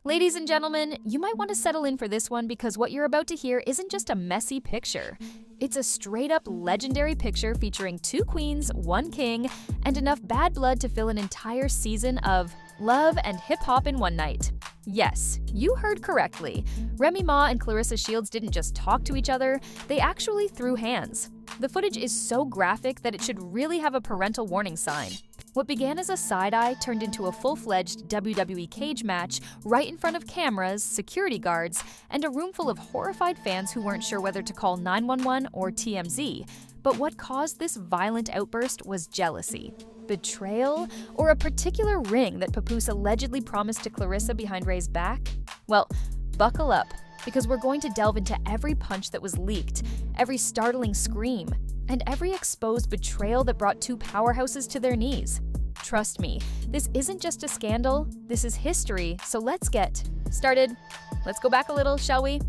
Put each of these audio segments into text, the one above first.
Ladies and gentlemen, you might want to settle in for this one because what you're about to hear isn't just a messy picture. It's a straight-up legendary picture featuring 2 queens, 1 king, and enough bad blood to fill an entire season of love and hip-hop in one night. Yes, you heard correctly. Remy Ma and Claressa Shields didn't just talk to each other, they actually threw hands. The footage is so graphic that it should really have a parental warning sign. What began as a side-eye turned into a full-fledged WWE cage match right in front of cameras, security guards, and a room full of horrified fans who weren't sure whether to call 911 or TMZ. But what caused this violent outburst was jealousy, betrayal, or a particular ring that Papoose allegedly promised to Claressa behind Ray's back? Well, buckle up, because we're going to delve into every punch that was leaked, every startling scream, and every exposed betrayal that brought 2 powerhouses to their knees. Trust me, this isn't just a scandal, this is history, so let's get started. Let's go back a little, shall we?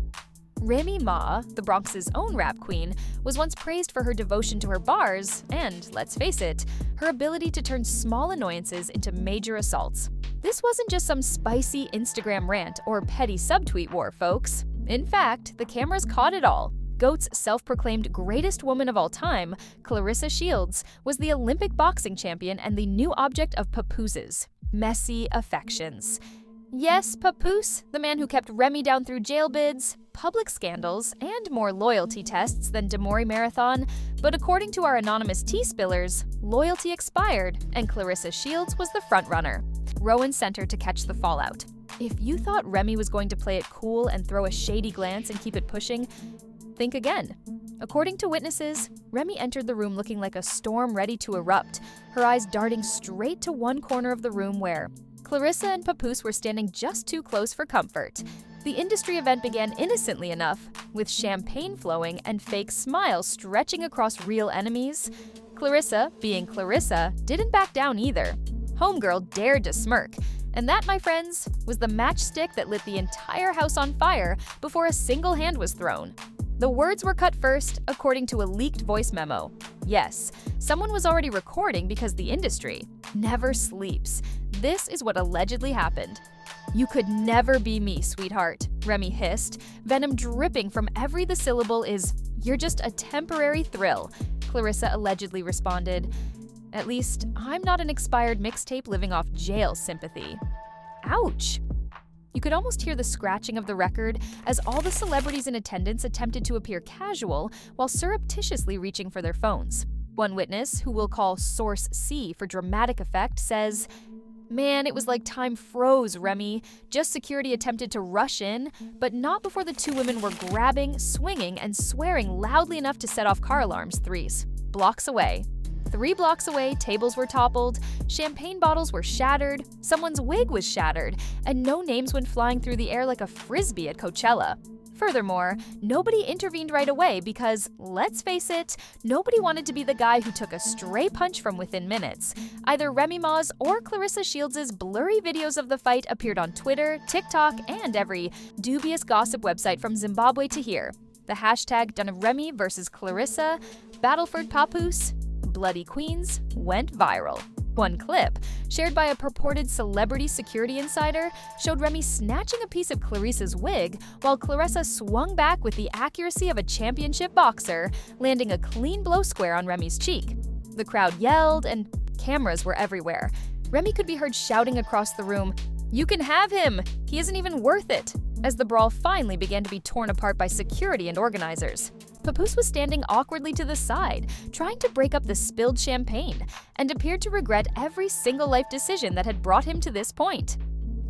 Remy Ma, the Bronx's own rap queen, was once praised for her devotion to her bars and, let's face it, her ability to turn small annoyances into major assaults. This wasn't just some spicy Instagram rant or petty subtweet war, folks. In fact, the cameras caught it all. GOAT's self-proclaimed greatest woman of all time, Claressa Shields, was the Olympic boxing champion and the new object of Papoose's messy affections. Yes, Papoose, the man who kept Remy down through jail bids, public scandals, and more loyalty tests than Demori Marathon, but according to our anonymous tea spillers, loyalty expired, and Claressa Shields was the frontrunner, Rowan Center to catch the fallout. If you thought Remy was going to play it cool and throw a shady glance and keep it pushing, think again. According to witnesses, Remy entered the room looking like a storm ready to erupt, her eyes darting straight to one corner of the room where Claressa and Papoose were standing just too close for comfort. The industry event began innocently enough, with champagne flowing and fake smiles stretching across real enemies. Claressa, being Claressa, didn't back down either. Homegirl dared to smirk, and that, my friends, was the matchstick that lit the entire house on fire before a single hand was thrown. The words were cut first, according to a leaked voice memo. Yes, someone was already recording because the industry never sleeps. This is what allegedly happened. "You could never be me, sweetheart," Remy hissed, venom dripping from every the syllable is, "You're just a temporary thrill," Claressa allegedly responded. "At least, I'm not an expired mixtape living off jail sympathy." Ouch! You could almost hear the scratching of the record as all the celebrities in attendance attempted to appear casual while surreptitiously reaching for their phones. One witness, who we'll call Source C for dramatic effect, says, "Man, it was like time froze, Remy. Just security attempted to rush in, but not before the 2 women were grabbing, swinging, and swearing loudly enough to set off car alarms 3 blocks away. 3 blocks away, tables were toppled, champagne bottles were shattered, someone's wig was shattered, and no names went flying through the air like a frisbee at Coachella. Furthermore, nobody intervened right away because, let's face it, nobody wanted to be the guy who took a stray punch from within minutes. Either Remy Ma's or Claressa Shields' blurry videos of the fight appeared on Twitter, TikTok, and every dubious gossip website from Zimbabwe to here. The hashtag #Remy vs. Claressa, Battleford Papoose, Bloody Queens went viral. One clip, shared by a purported celebrity security insider, showed Remy snatching a piece of Claressa's wig while Claressa swung back with the accuracy of a championship boxer, landing a clean blow square on Remy's cheek. The crowd yelled, and cameras were everywhere. Remy could be heard shouting across the room, "You can have him! He isn't even worth it!" as the brawl finally began to be torn apart by security and organizers. Papoose was standing awkwardly to the side, trying to break up the spilled champagne, and appeared to regret every single life decision that had brought him to this point.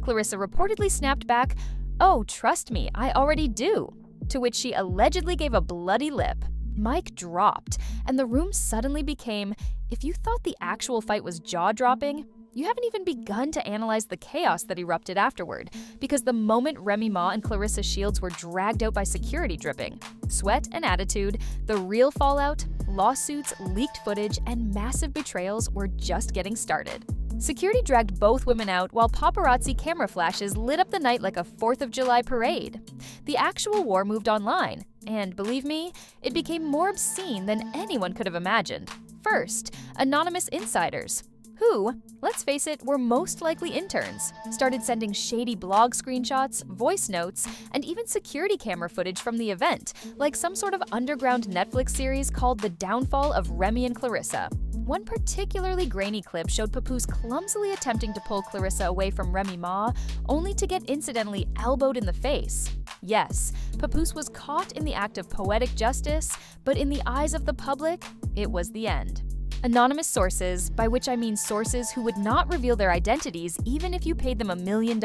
Claressa reportedly snapped back, "Oh, trust me, I already do," to which she allegedly gave a bloody lip. Mic dropped, and the room suddenly became, if you thought the actual fight was jaw-dropping, you haven't even begun to analyze the chaos that erupted afterward, because the moment Remy Ma and Claressa Shields were dragged out by security dripping, sweat and attitude, the real fallout, lawsuits, leaked footage, and massive betrayals were just getting started. Security dragged both women out while paparazzi camera flashes lit up the night like a 4th of July parade. The actual war moved online, and believe me, it became more obscene than anyone could have imagined. First, anonymous insiders. who, let's face it, were most likely interns, started sending shady blog screenshots, voice notes, and even security camera footage from the event, like some sort of underground Netflix series called The Downfall of Remy and Claressa. One particularly grainy clip showed Papoose clumsily attempting to pull Claressa away from Remy Ma, only to get incidentally elbowed in the face. Yes, Papoose was caught in the act of poetic justice, but in the eyes of the public, it was the end. Anonymous sources, by which I mean sources who would not reveal their identities even if you paid them $1 million,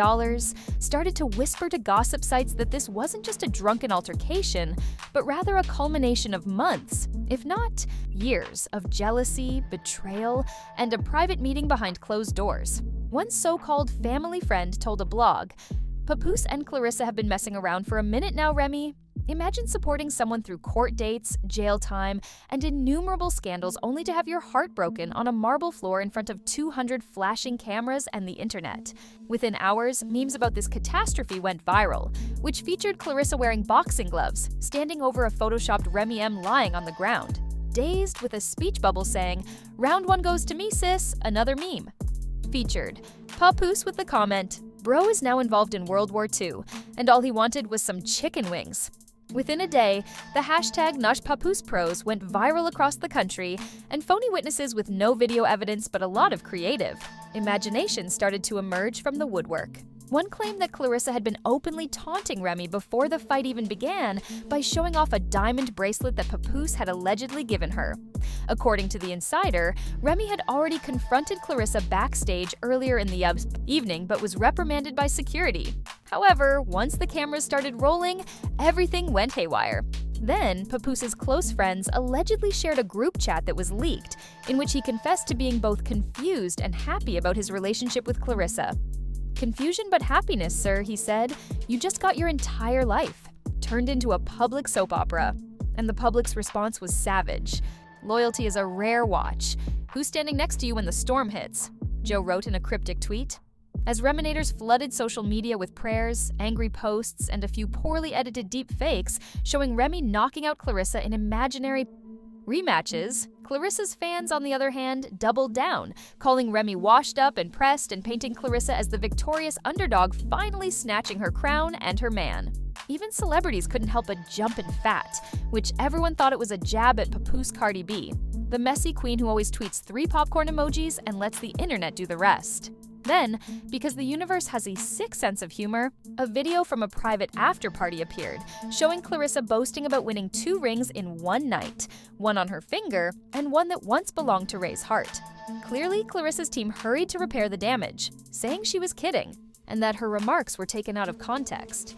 started to whisper to gossip sites that this wasn't just a drunken altercation, but rather a culmination of months, if not years, of jealousy, betrayal, and a private meeting behind closed doors. One so-called family friend told a blog, "Papoose and Claressa have been messing around for a minute now, Remy. Imagine supporting someone through court dates, jail time, and innumerable scandals only to have your heart broken on a marble floor in front of 200 flashing cameras and the internet." Within hours, memes about this catastrophe went viral, which featured Claressa wearing boxing gloves, standing over a photoshopped Remy M lying on the ground, dazed with a speech bubble saying, "Round one goes to me, sis," another meme. Featured Papoose with the comment, "Bro is now involved in World War II, and all he wanted was some chicken wings." Within a day, the hashtag #NoshPapoose went viral across the country, and phony witnesses with no video evidence but a lot of creative imagination started to emerge from the woodwork. One claimed that Claressa had been openly taunting Remy before the fight even began by showing off a diamond bracelet that Papoose had allegedly given her. According to The Insider, Remy had already confronted Claressa backstage earlier in the evening but was reprimanded by security. However, once the cameras started rolling, everything went haywire. Then, Papoose's close friends allegedly shared a group chat that was leaked, in which he confessed to being both confused and happy about his relationship with Claressa. "Confusion but happiness, sir," he said. "You just got your entire life turned into a public soap opera." And the public's response was savage. "Loyalty is a rare watch. Who's standing next to you when the storm hits?" Joe wrote in a cryptic tweet. As Reminators flooded social media with prayers, angry posts, and a few poorly edited deep fakes showing Remy knocking out Claressa in imaginary rematches, Claressa's fans, on the other hand, doubled down, calling Remy washed up and pressed and painting Claressa as the victorious underdog finally snatching her crown and her man. Even celebrities couldn't help but jump in fat, which everyone thought it was a jab at Papoose Cardi B, the messy queen who always tweets 3 popcorn emojis and lets the internet do the rest. Then, because the universe has a sick sense of humor, a video from a private after-party appeared, showing Claressa boasting about winning 2 rings in one night, one on her finger and one that once belonged to Ray's heart. Clearly, Claressa's team hurried to repair the damage, saying she was kidding, and that her remarks were taken out of context.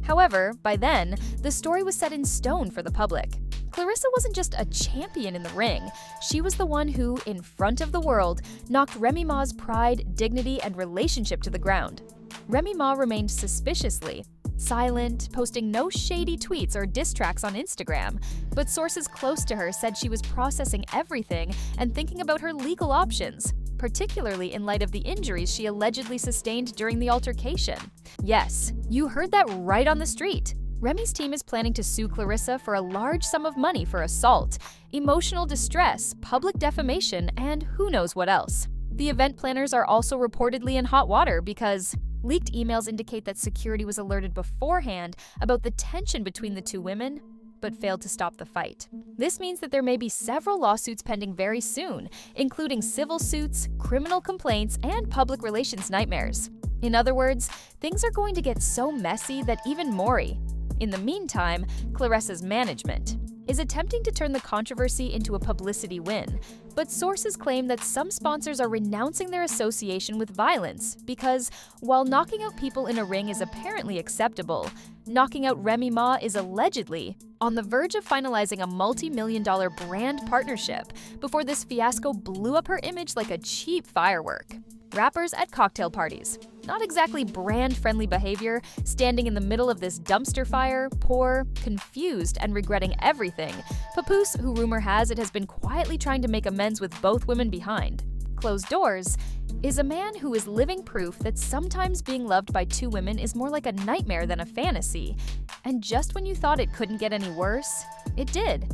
However, by then, the story was set in stone for the public. Claressa wasn't just a champion in the ring, she was the one who, in front of the world, knocked Remy Ma's pride, dignity, and relationship to the ground. Remy Ma remained suspiciously silent, posting no shady tweets or diss tracks on Instagram, but sources close to her said she was processing everything and thinking about her legal options, particularly in light of the injuries she allegedly sustained during the altercation. Yes, you heard that right on the street. Remy's team is planning to sue Claressa for a large sum of money for assault, emotional distress, public defamation, and who knows what else. The event planners are also reportedly in hot water because leaked emails indicate that security was alerted beforehand about the tension between the two women, but failed to stop the fight. This means that there may be several lawsuits pending very soon, including civil suits, criminal complaints, and public relations nightmares. In other words, things are going to get so messy that even Maury, in the meantime, Claressa's management, is attempting to turn the controversy into a publicity win, but sources claim that some sponsors are renouncing their association with violence because, while knocking out people in a ring is apparently acceptable, knocking out Remy Ma is allegedly on the verge of finalizing a multi-million-dollar brand partnership before this fiasco blew up her image like a cheap firework. Rappers at cocktail parties. Not exactly brand-friendly behavior, standing in the middle of this dumpster fire, poor, confused, and regretting everything. Papoose, who rumor has it has been quietly trying to make amends with both women behind closed doors, is a man who is living proof that sometimes being loved by 2 women is more like a nightmare than a fantasy. And just when you thought it couldn't get any worse, it did.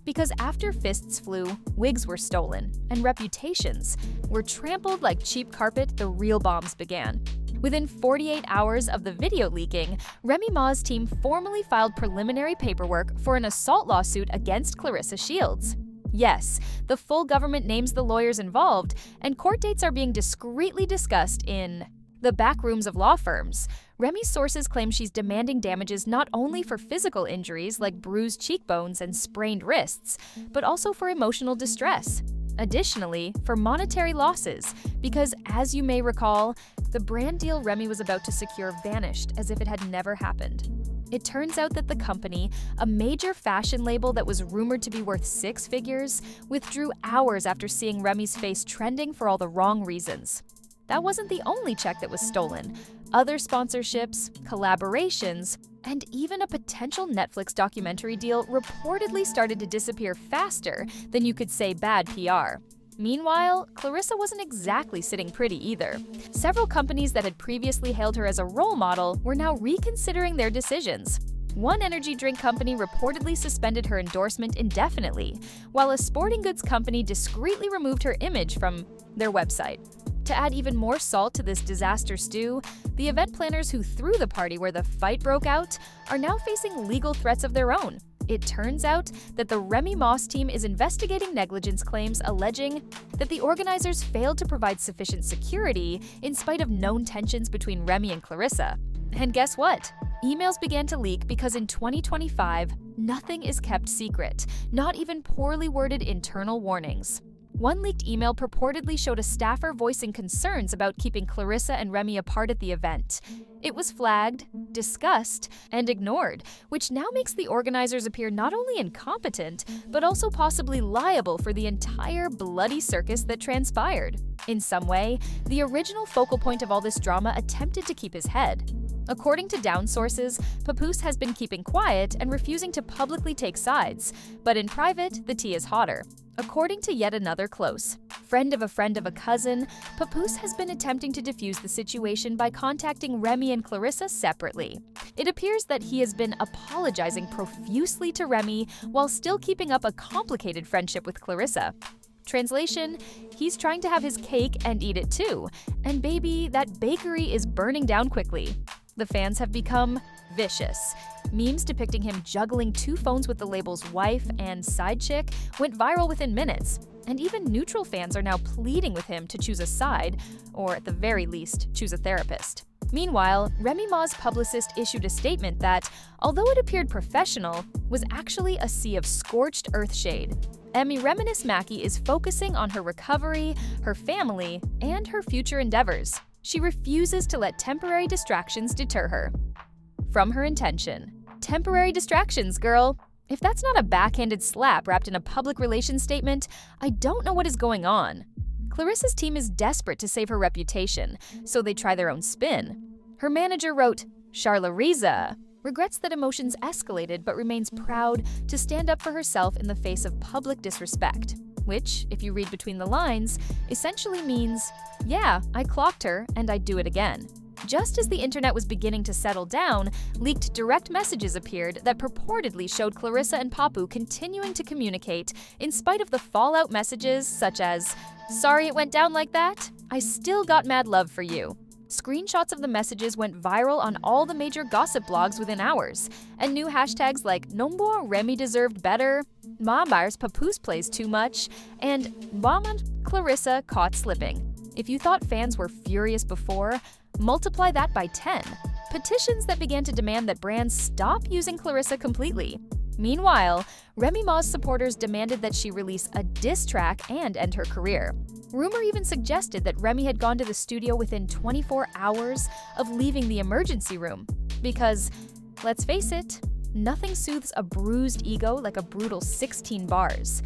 Because after fists flew, wigs were stolen, and reputations were trampled like cheap carpet, the real bombs began. Within 48 hours of the video leaking, Remy Ma's team formally filed preliminary paperwork for an assault lawsuit against Claressa Shields. Yes, the full government names the lawyers involved, and court dates are being discreetly discussed in the back rooms of law firms. Remy's sources claim she's demanding damages not only for physical injuries like bruised cheekbones and sprained wrists, but also for emotional distress. Additionally, for monetary losses, because as you may recall, the brand deal Remy was about to secure vanished as if it had never happened. It turns out that the company, a major fashion label that was rumored to be worth six figures, withdrew hours after seeing Remy's face trending for all the wrong reasons. That wasn't the only check that was stolen. Other sponsorships, collaborations, and even a potential Netflix documentary deal reportedly started to disappear faster than you could say bad PR. Meanwhile, Claressa wasn't exactly sitting pretty either. Several companies that had previously hailed her as a role model were now reconsidering their decisions. One energy drink company reportedly suspended her endorsement indefinitely, while a sporting goods company discreetly removed her image from their website. To add even more salt to this disaster stew, the event planners who threw the party where the fight broke out are now facing legal threats of their own. It turns out that the Remy Ma team is investigating negligence claims alleging that the organizers failed to provide sufficient security in spite of known tensions between Remy and Claressa. And guess what? Emails began to leak because in 2025, nothing is kept secret, not even poorly worded internal warnings. One leaked email purportedly showed a staffer voicing concerns about keeping Claressa and Remy apart at the event. It was flagged, discussed, and ignored, which now makes the organizers appear not only incompetent, but also possibly liable for the entire bloody circus that transpired. In some way, the original focal point of all this drama attempted to keep his head. According to down sources, Papoose has been keeping quiet and refusing to publicly take sides, but in private, the tea is hotter. According to yet another close friend of a cousin, Papoose has been attempting to defuse the situation by contacting Remy and Claressa separately. It appears that he has been apologizing profusely to Remy while still keeping up a complicated friendship with Claressa. Translation, he's trying to have his cake and eat it too, and baby, that bakery is burning down quickly. The fans have become vicious. Memes depicting him juggling two phones with the label's wife and side chick went viral within minutes, and even neutral fans are now pleading with him to choose a side, or at the very least, choose a therapist. Meanwhile, Remy Ma's publicist issued a statement that, although it appeared professional, was actually a sea of scorched earth shade. Emmy Reminisce Mackey is focusing on her recovery, her family, and her future endeavors. She refuses to let temporary distractions deter her from her intention. Temporary distractions, girl. If that's not a backhanded slap wrapped in a public relations statement, I don't know what is going on. Claressa's team is desperate to save her reputation, so they try their own spin. Her manager wrote, Charlariza regrets that emotions escalated but remains proud to stand up for herself in the face of public disrespect, which, if you read between the lines, essentially means, yeah, I clocked her and I'd do it again. Just as the internet was beginning to settle down, leaked direct messages appeared that purportedly showed Claressa and Papoose continuing to communicate in spite of the fallout messages such as, sorry it went down like that, I still got mad love for you. Screenshots of the messages went viral on all the major gossip blogs within hours, and new hashtags like Nombo Remy deserved better, Mambar's Papoose plays too much, and Mama Claressa caught slipping. If you thought fans were furious before, multiply that by 10. Petitions that began to demand that brands stop using Claressa completely. Meanwhile, Remy Ma's supporters demanded that she release a diss track and end her career. Rumor even suggested that Remy had gone to the studio within 24 hours of leaving the emergency room. Because, let's face it, nothing soothes a bruised ego like a brutal 16 bars.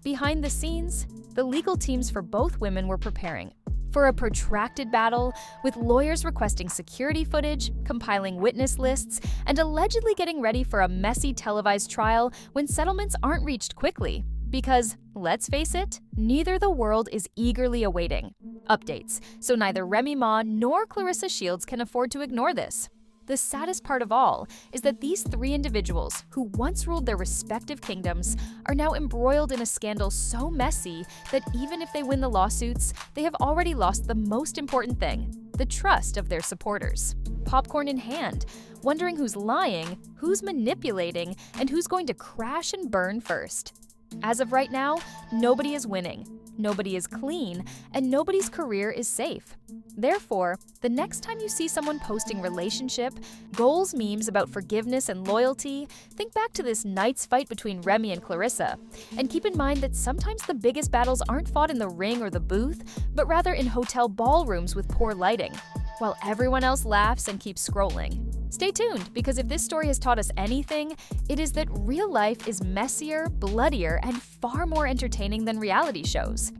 Behind the scenes, the legal teams for both women were preparing for a protracted battle, with lawyers requesting security footage, compiling witness lists, and allegedly getting ready for a messy televised trial when settlements aren't reached quickly. Because, let's face it, neither the world is eagerly awaiting updates, so neither Remy Ma nor Claressa Shields can afford to ignore this. The saddest part of all is that these three individuals, who once ruled their respective kingdoms, are now embroiled in a scandal so messy that even if they win the lawsuits, they have already lost the most important thing: the trust of their supporters. Popcorn in hand, wondering who's lying, who's manipulating, and who's going to crash and burn first. As of right now, nobody is winning, nobody is clean, and nobody's career is safe. Therefore, the next time you see someone posting relationship, goals memes about forgiveness and loyalty, think back to this night's fight between Remy and Claressa, and keep in mind that sometimes the biggest battles aren't fought in the ring or the booth, but rather in hotel ballrooms with poor lighting, while everyone else laughs and keeps scrolling. Stay tuned, because if this story has taught us anything, it is that real life is messier, bloodier, and far more entertaining than reality shows.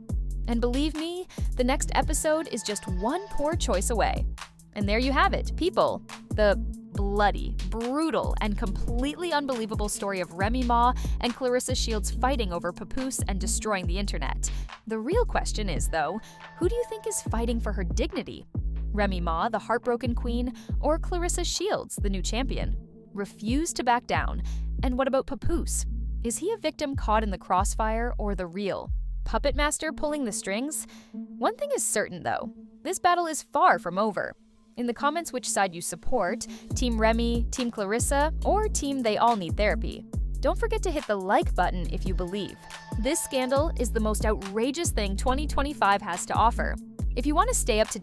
And believe me, the next episode is just one poor choice away. And there you have it, people. The bloody, brutal, and completely unbelievable story of Remy Ma and Claressa Shields fighting over Papoose and destroying the internet. The real question is, though, who do you think is fighting for her dignity? Remy Ma, the heartbroken queen, or Claressa Shields, the new champion? Refuse to back down. And what about Papoose? Is he a victim caught in the crossfire or the real puppet master pulling the strings? One thing is certain, though. This battle is far from over. In the comments which side you support, Team Remy, Team Claressa, or Team They All Need Therapy. Don't forget to hit the like button if you believe. This scandal is the most outrageous thing 2025 has to offer. If you want to stay up to date